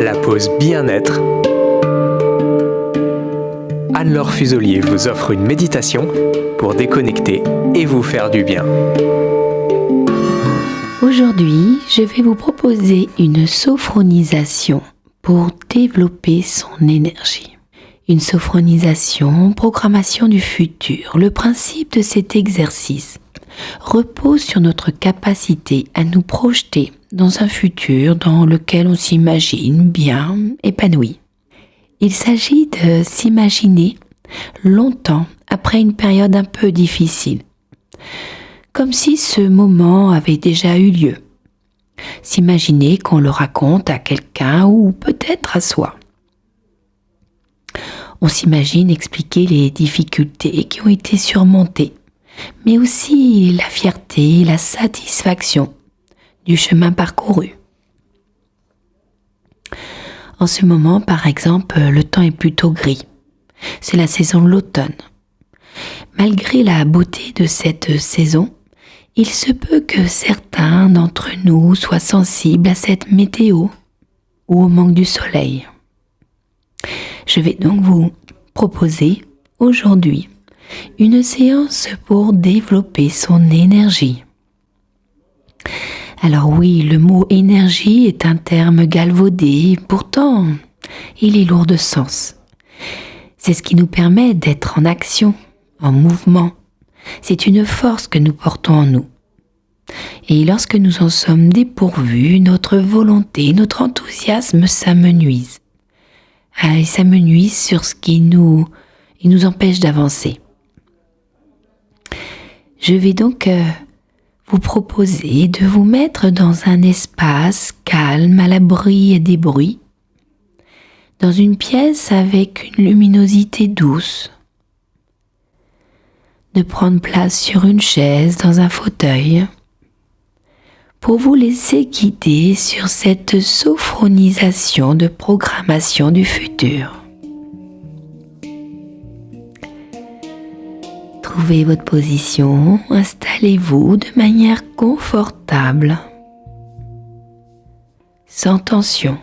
la pause bien-être. Anne-Laure Fusolier vous offre une méditation pour déconnecter et vous faire du bien. Aujourd'hui, je vais vous proposer une sophronisation pour développer son énergie. Une sophronisation, programmation du futur. Le principe de cet exercice repose sur notre capacité à nous projeter dans un futur dans lequel on s'imagine bien épanoui. Il s'agit de s'imaginer longtemps après une période un peu difficile, comme si ce moment avait déjà eu lieu. S'imaginer qu'on le raconte à quelqu'un ou peut-être à soi. On s'imagine expliquer les difficultés qui ont été surmontées, mais aussi la fierté, la satisfaction du chemin parcouru. En ce moment, par exemple, le temps est plutôt gris. C'est la saison de l'automne. Malgré la beauté de cette saison, il se peut que certains d'entre nous soient sensibles à cette météo ou au manque du soleil. Je vais donc vous proposer aujourd'hui une séance pour développer son énergie. Alors oui, le mot énergie est un terme galvaudé, pourtant il est lourd de sens. C'est ce qui nous permet d'être en action, en mouvement. C'est une force que nous portons en nous. Et lorsque nous en sommes dépourvus, notre volonté, notre enthousiasme s'amenuisent. Ils s'amenuisent sur ce qui nous empêche d'avancer. Je vais donc vous proposer de vous mettre dans un espace calme, à l'abri des bruits, dans une pièce avec une luminosité douce, de prendre place sur une chaise, dans un fauteuil, pour vous laisser guider sur cette sophronisation de programmation du futur. Trouvez votre position, installez-vous de manière confortable, sans tension.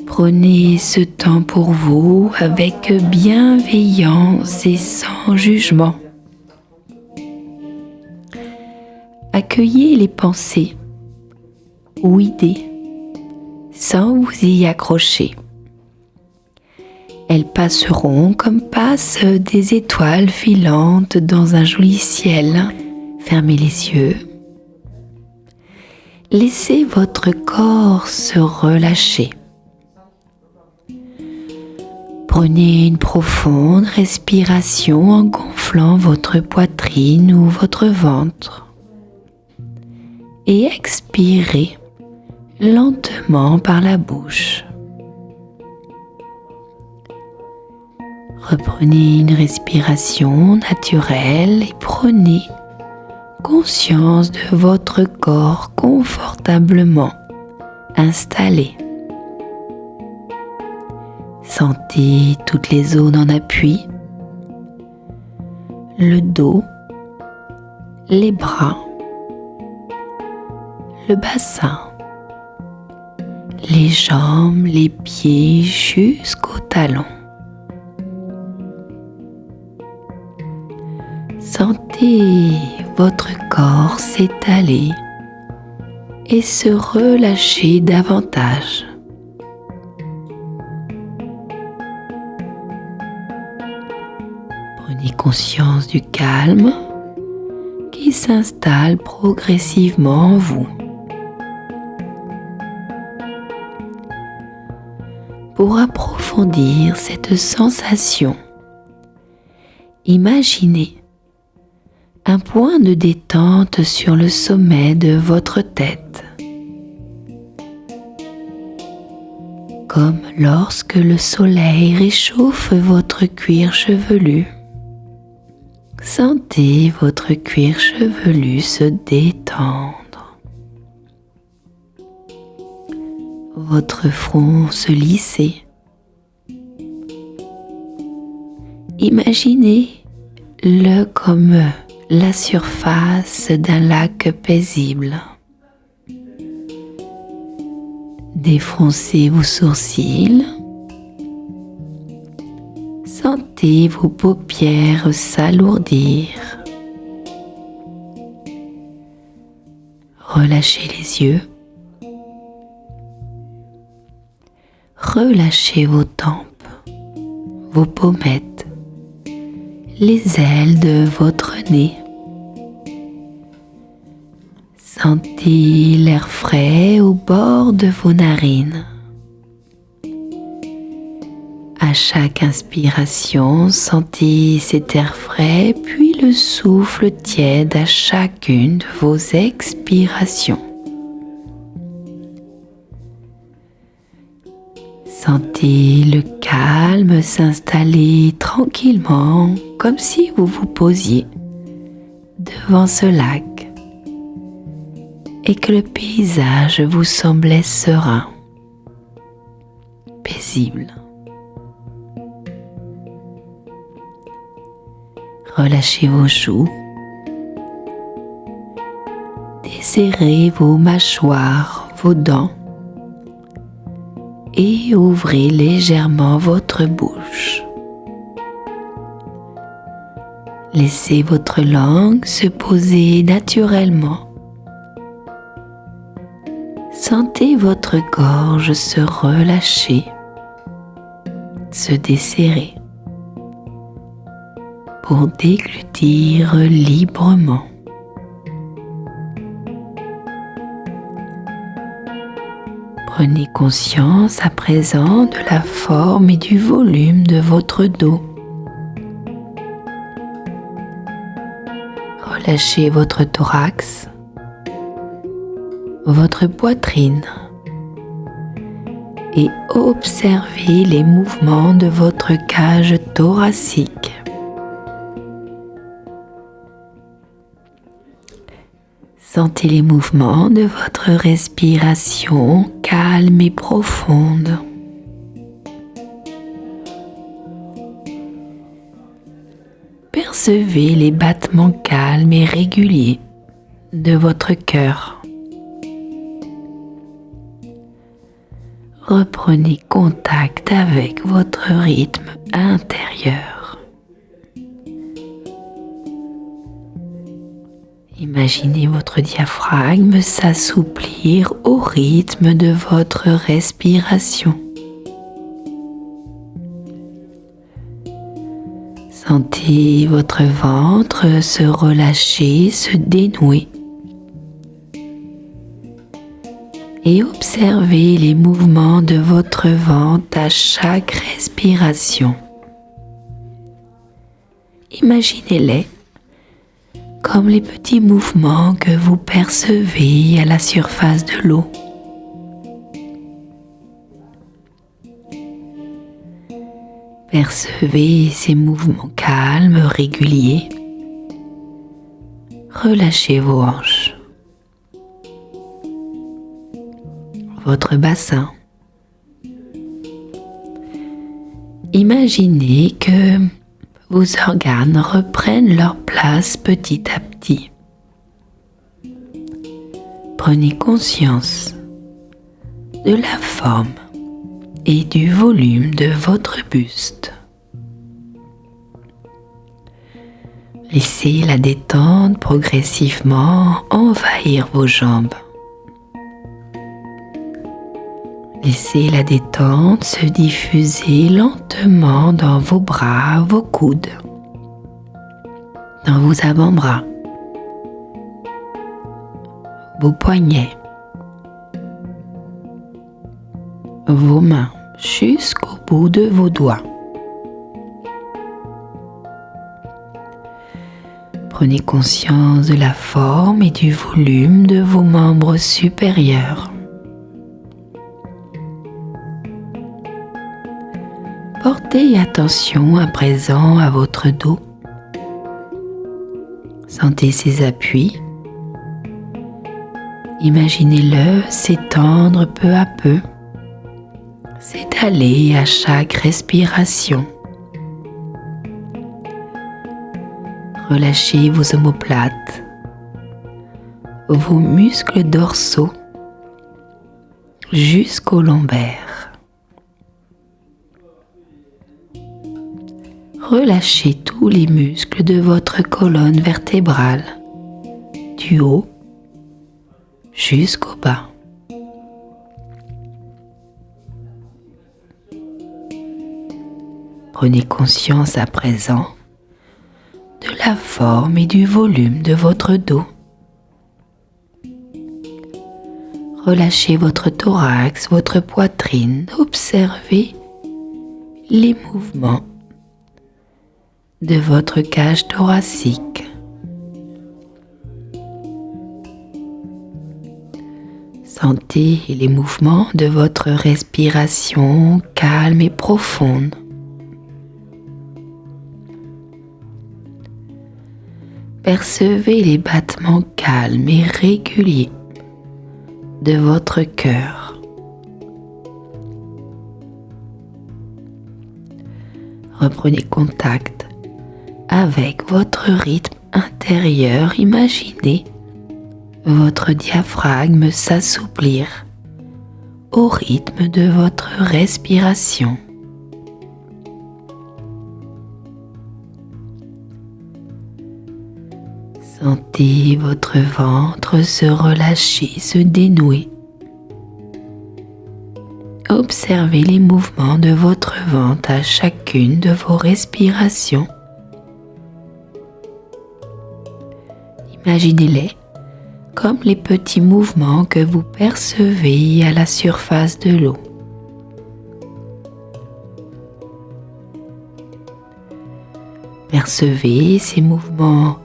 Prenez ce temps pour vous avec bienveillance et sans jugement. Accueillez les pensées ou idées sans vous y accrocher. Elles passeront comme passent des étoiles filantes dans un joli ciel. Fermez les yeux. Laissez votre corps se relâcher. Prenez une profonde respiration en gonflant votre poitrine ou votre ventre. Et expirez lentement par la bouche. Reprenez une respiration naturelle et prenez conscience de votre corps confortablement installé. Sentez toutes les zones en appui, le dos, les bras, le bassin, les jambes, les pieds jusqu'aux talons. Sentez votre corps s'étaler et se relâcher davantage. Prenez conscience du calme qui s'installe progressivement en vous. Pour approfondir cette sensation, imaginez un point de détente sur le sommet de votre tête, comme lorsque le soleil réchauffe votre cuir chevelu. Sentez votre cuir chevelu se détendre, votre front se lisser. Imaginez-le comme la surface d'un lac paisible. Défroncez vos sourcils. Sentez vos paupières s'alourdir. Relâchez les yeux. Relâchez vos tempes, vos pommettes, les ailes de votre nez. Sentez l'air frais au bord de vos narines. À chaque inspiration, sentez cet air frais, puis le souffle tiède à chacune de vos expirations. Sentez le calme s'installer tranquillement, comme si vous vous posiez devant ce lac et que le paysage vous semblait serein, paisible. Relâchez vos joues, desserrez vos mâchoires, vos dents et ouvrez légèrement votre bouche. Laissez votre langue se poser naturellement. Sentez votre gorge se relâcher, se desserrer pour déglutir librement. Prenez conscience à présent de la forme et du volume de votre dos. Relâchez votre thorax, votre poitrine et observez les mouvements de votre cage thoracique. Sentez les mouvements de votre respiration calme et profonde. Percevez les battements calmes et réguliers de votre cœur. Reprenez contact avec votre rythme intérieur. Imaginez votre diaphragme s'assouplir au rythme de votre respiration. Sentez votre ventre se relâcher, se dénouer. Et observez les mouvements de votre ventre à chaque respiration. Imaginez-les comme les petits mouvements que vous percevez à la surface de l'eau. Percevez ces mouvements calmes, réguliers. Relâchez vos hanches, votre bassin. Imaginez que vos organes reprennent leur place petit à petit. Prenez conscience de la forme et du volume de votre buste. Laissez la détente progressivement envahir vos jambes. Laissez la détente se diffuser lentement dans vos bras, vos coudes, dans vos avant-bras, vos poignets, vos mains jusqu'au bout de vos doigts. Prenez conscience de la forme et du volume de vos membres supérieurs. Portez attention à présent à votre dos. Sentez ses appuis. Imaginez-le s'étendre peu à peu, s'étaler à chaque respiration. Relâchez vos omoplates, vos muscles dorsaux, jusqu'au lombaire. Relâchez tous les muscles de votre colonne vertébrale, du haut jusqu'au bas. Prenez conscience à présent de la forme et du volume de votre dos. Relâchez votre thorax, votre poitrine. Observez les mouvements de votre cage thoracique. Sentez les mouvements de votre respiration calme et profonde. Percevez les battements calmes et réguliers de votre cœur. Reprenez contact avec votre rythme intérieur. Imaginez votre diaphragme s'assouplir au rythme de votre respiration. Sentez votre ventre se relâcher, se dénouer. Observez les mouvements de votre ventre à chacune de vos respirations. Imaginez-les comme les petits mouvements que vous percevez à la surface de l'eau. Percevez ces mouvements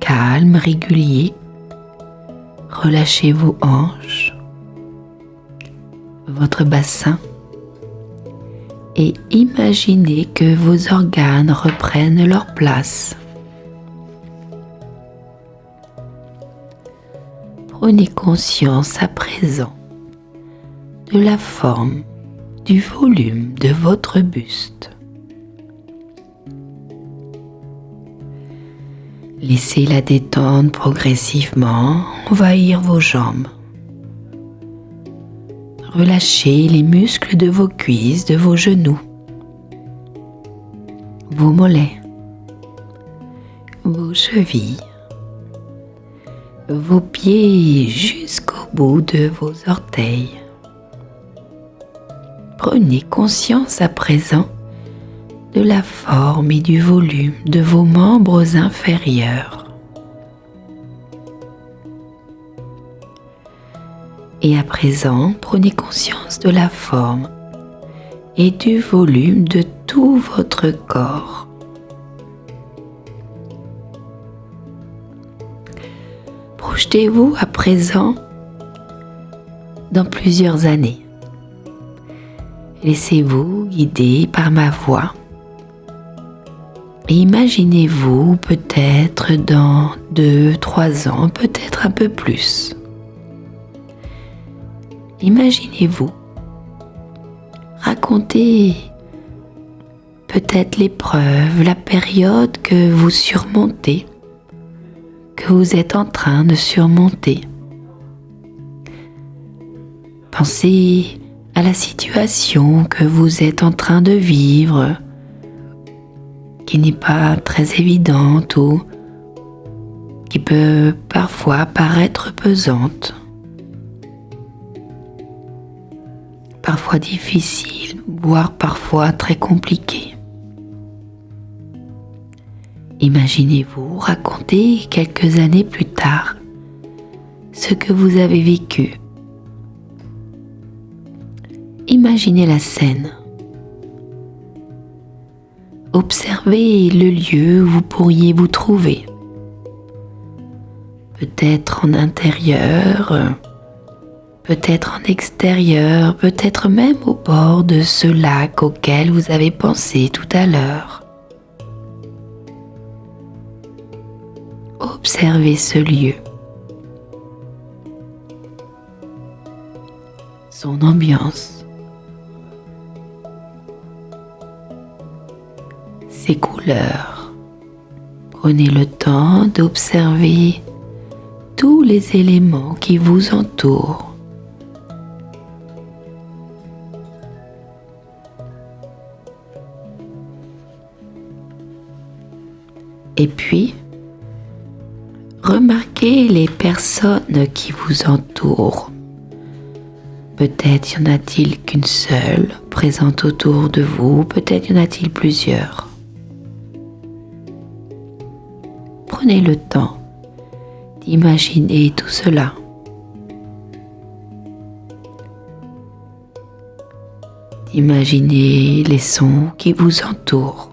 calmes, réguliers. Relâchez vos hanches, votre bassin et imaginez que vos organes reprennent leur place. Prenez conscience à présent de la forme, du volume de votre buste. Laissez la détente progressivement envahir vos jambes. Relâchez les muscles de vos cuisses, de vos genoux, vos mollets, vos chevilles, vos pieds jusqu'au bout de vos orteils. Prenez conscience à présent de la forme et du volume de vos membres inférieurs. Et à présent, prenez conscience de la forme et du volume de tout votre corps. Projetez-vous à présent dans plusieurs années. Laissez-vous guider par ma voix. Et imaginez-vous peut-être dans 2-3 ans, peut-être un peu plus. Imaginez-vous raconter peut-être l'épreuve, la période que vous surmontez, que vous êtes en train de surmonter. Pensez à la situation que vous êtes en train de vivre, qui n'est pas très évidente ou qui peut parfois paraître pesante, parfois difficile, voire parfois très compliquée. Imaginez-vous raconter quelques années plus tard ce que vous avez vécu. Imaginez la scène. Observez le lieu où vous pourriez vous trouver. Peut-être en intérieur, peut-être en extérieur, peut-être même au bord de ce lac auquel vous avez pensé tout à l'heure. Observez ce lieu, son ambiance, ses couleurs. Prenez le temps d'observer tous les éléments qui vous entourent. Et puis, remarquez les personnes qui vous entourent. Peut-être y en a-t-il qu'une seule présente autour de vous, peut-être y en a-t-il plusieurs. Prenez le temps d'imaginer tout cela. D'imaginer les sons qui vous entourent.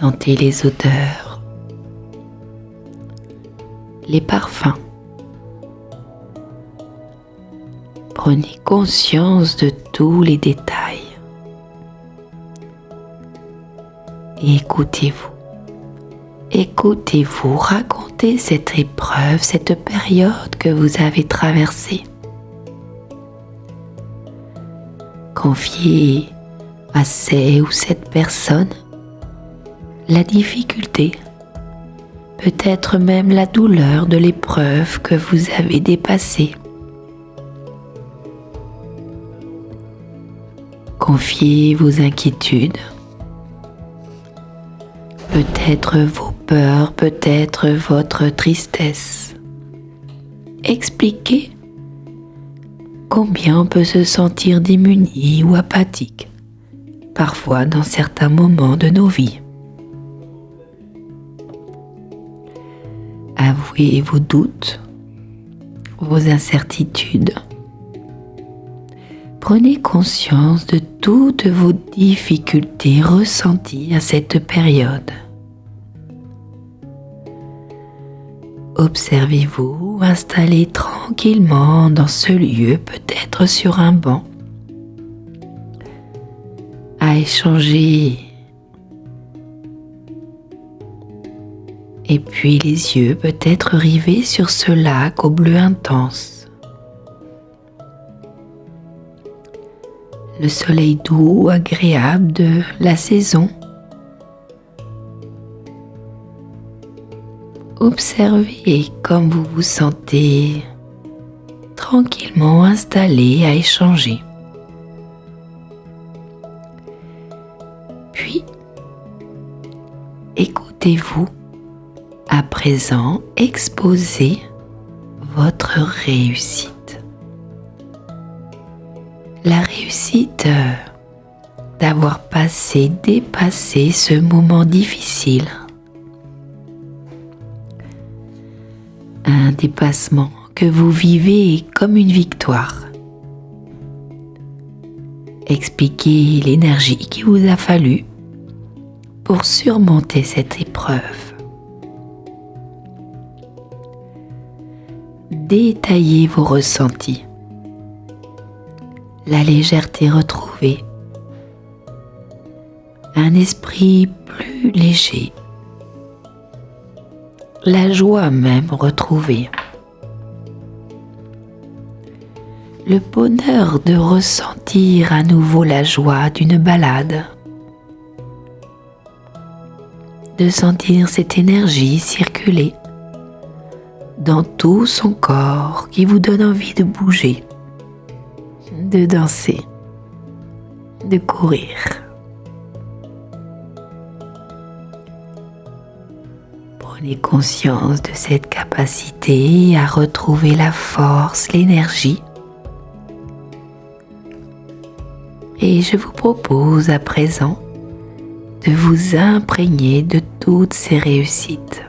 Sentez les odeurs, les parfums. Prenez conscience de tous les détails. Et écoutez-vous. Écoutez-vous raconter cette épreuve, cette période que vous avez traversée. Confiez à ces ou cette personne la difficulté, peut-être même la douleur de l'épreuve que vous avez dépassée. Confiez vos inquiétudes, peut-être vos peurs, peut-être votre tristesse. Expliquez combien on peut se sentir démuni ou apathique, parfois dans certains moments de nos vies. Avouez vos doutes, vos incertitudes. Prenez conscience de toutes vos difficultés ressenties à cette période. Observez-vous installé tranquillement dans ce lieu, peut-être sur un banc, à échanger. Et puis les yeux peut-être rivés sur ce lac au bleu intense. Le soleil doux, agréable de la saison. Observez comme vous vous sentez tranquillement installé à échanger. Puis, écoutez-vous à présent exposer votre réussite. La réussite d'avoir dépassé ce moment difficile. Un dépassement que vous vivez comme une victoire. Expliquez l'énergie qu'il vous a fallu pour surmonter cette épreuve. Détaillez vos ressentis. La légèreté retrouvée. Un esprit plus léger. La joie même retrouvée. Le bonheur de ressentir à nouveau la joie d'une balade. De sentir cette énergie circuler dans tout son corps qui vous donne envie de bouger, de danser, de courir. Prenez conscience de cette capacité à retrouver la force, l'énergie. Et je vous propose à présent de vous imprégner de toutes ces réussites.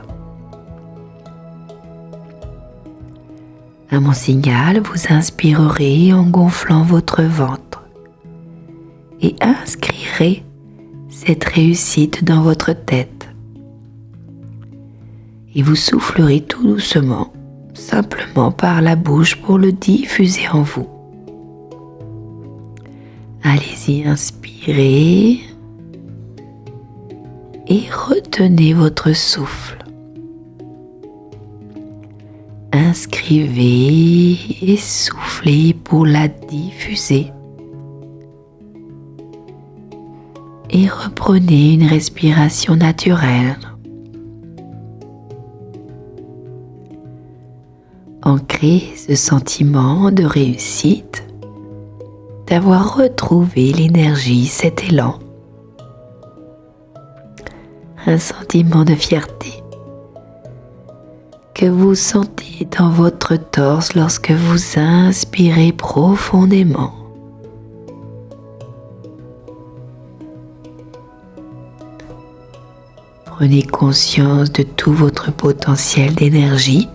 À mon signal, vous inspirerez en gonflant votre ventre et inscrirez cette réussite dans votre tête. Et vous soufflerez tout doucement, simplement par la bouche pour le diffuser en vous. Allez-y, inspirez et retenez votre souffle. Inscrivez et soufflez pour la diffuser. Et reprenez une respiration naturelle. Ancrez ce sentiment de réussite, d'avoir retrouvé l'énergie, cet élan un sentiment de fierté que vous sentez dans votre torse lorsque vous inspirez profondément. Prenez conscience de tout votre potentiel d'énergie.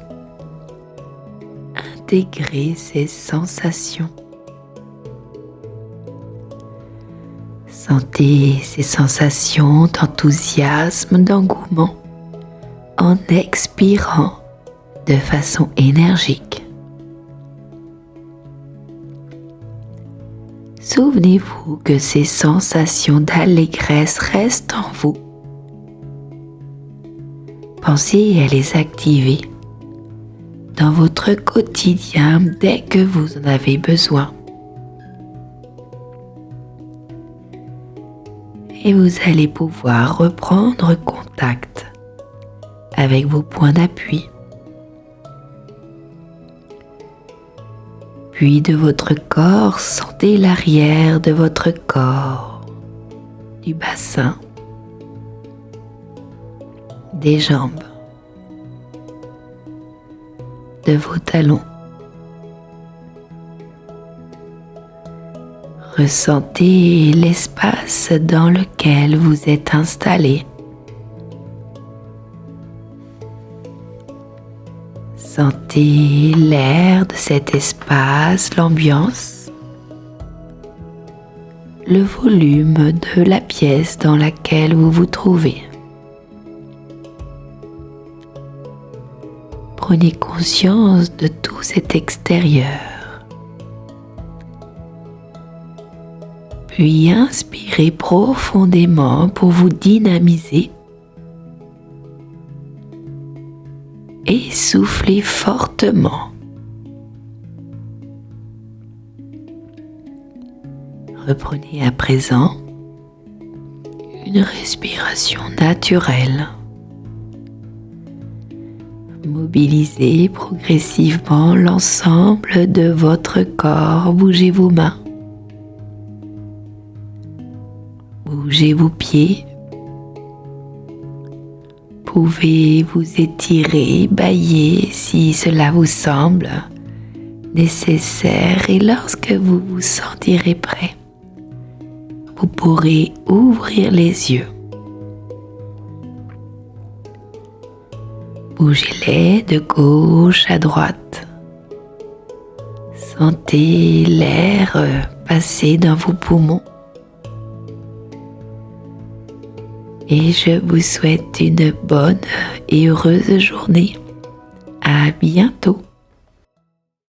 Intégrez ces sensations. Sentez ces sensations d'enthousiasme, d'engouement en expirant de façon énergique. Souvenez-vous que ces sensations d'allégresse restent en vous. Pensez à les activer dans votre quotidien dès que vous en avez besoin. Et vous allez pouvoir reprendre contact avec vos points d'appui. Puis de votre corps, sentez l'arrière de votre corps, du bassin, des jambes, de vos talons. Ressentez l'espace dans lequel vous êtes installé. Sentez l'air de cet espace, l'ambiance, le volume de la pièce dans laquelle vous vous trouvez. Prenez conscience de tout cet extérieur. Puis inspirez profondément pour vous dynamiser. Et soufflez fortement. Reprenez à présent une respiration naturelle. Mobilisez progressivement l'ensemble de votre corps. Bougez vos mains. Bougez vos pieds. Vous pouvez vous étirer, bâiller si cela vous semble nécessaire et lorsque vous vous sentirez prêt, vous pourrez ouvrir les yeux. Bougez-les de gauche à droite. Sentez l'air passer dans vos poumons. Et je vous souhaite une bonne et heureuse journée. À bientôt.